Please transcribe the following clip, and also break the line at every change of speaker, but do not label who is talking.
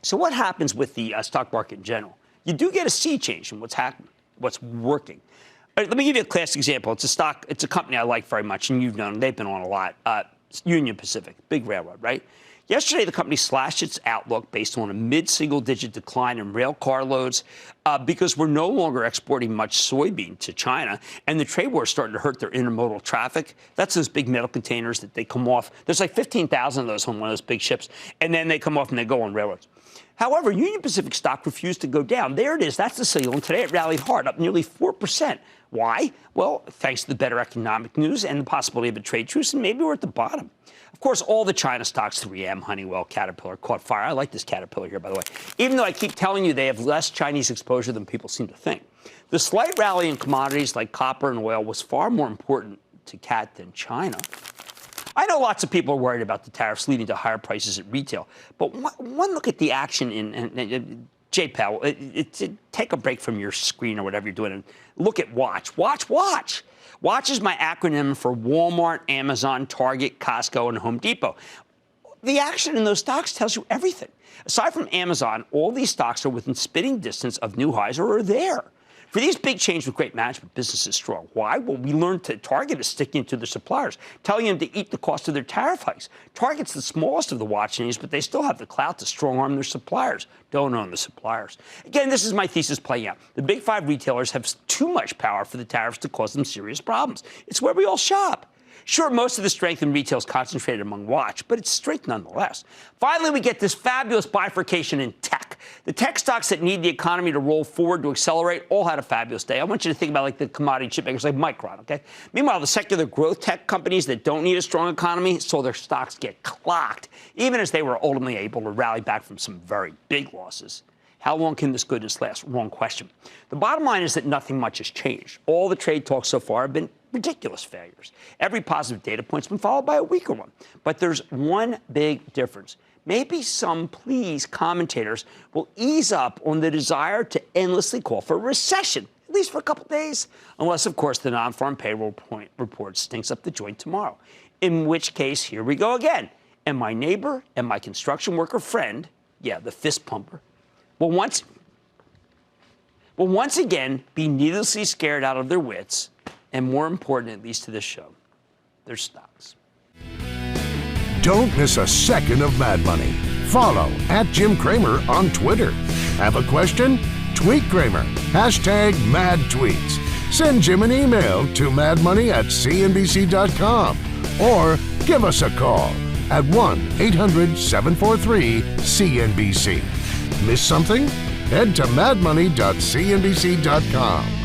So what happens with the stock market in general? You do get a sea change in what's happening, what's working. All right, let me give you a classic example. It's a company I like very much, and you've known them. They've been on a lot. Union Pacific, big railroad, right? Yesterday, the company slashed its outlook based on a mid-single-digit decline in rail car loads because we're no longer exporting much soybean to China, and the trade war is starting to hurt their intermodal traffic. That's those big metal containers that they come off. There's like 15,000 of those on one of those big ships, and then they come off and they go on railroads. However, Union Pacific stock refused to go down. There it is. That's the signal. And today it rallied hard, up nearly 4%. Why? Well, thanks to the better economic news and the possibility of a trade truce, and maybe we're at the bottom. Of course, all the China stocks, 3M, Honeywell, Caterpillar, caught fire. I like this Caterpillar here, by the way, even though I keep telling you they have less Chinese exposure than people seem to think. The slight rally in commodities like copper and oil was far more important to CAT than China. I know lots of people are worried about the tariffs leading to higher prices at retail, but one look at the action in Jay Powell, take a break from your screen or whatever you're doing and look at Watch. Watch. Watch is my acronym for Walmart, Amazon, Target, Costco, and Home Depot. The action in those stocks tells you everything. Aside from Amazon, all these stocks are within spitting distance of new highs or are there. For these big changes with great management, business is strong. Why? Well, we learned that Target is sticking to their suppliers, telling them to eat the cost of their tariff hikes. Target's the smallest of the watch names, but they still have the clout to strong-arm their suppliers. Don't own the suppliers. Again, this is my thesis playing out. The big five retailers have too much power for the tariffs to cause them serious problems. It's where we all shop. Sure, most of the strength in retail is concentrated among watch, but it's strength nonetheless. Finally, we get this fabulous bifurcation in tech. The tech stocks that need the economy to roll forward to accelerate all had a fabulous day. I want you to think about like the commodity chip makers like Micron, okay? Meanwhile, the secular growth tech companies that don't need a strong economy saw their stocks get clocked, even as they were ultimately able to rally back from some very big losses. How long can this goodness last? Wrong question. The bottom line is that nothing much has changed. All the trade talks so far have been ridiculous failures. Every positive data point's been followed by a weaker one. But there's one big difference. Maybe some pleased commentators will ease up on the desire to endlessly call for a recession, at least for a couple days, unless, of course, the non-farm payroll report stinks up the joint tomorrow. In which case, here we go again. And my neighbor and my construction worker friend, yeah, the fist pumper, will once again be needlessly scared out of their wits, and more important, at least to this show, their stocks.
Don't miss a second of Mad Money. Follow @Jim Cramer on Twitter. Have a question? Tweet Cramer. #MadTweets. Send Jim an email to madmoney@cnbc.com or give us a call at 1-800-743-CNBC. Miss something? Head to madmoney.cnbc.com.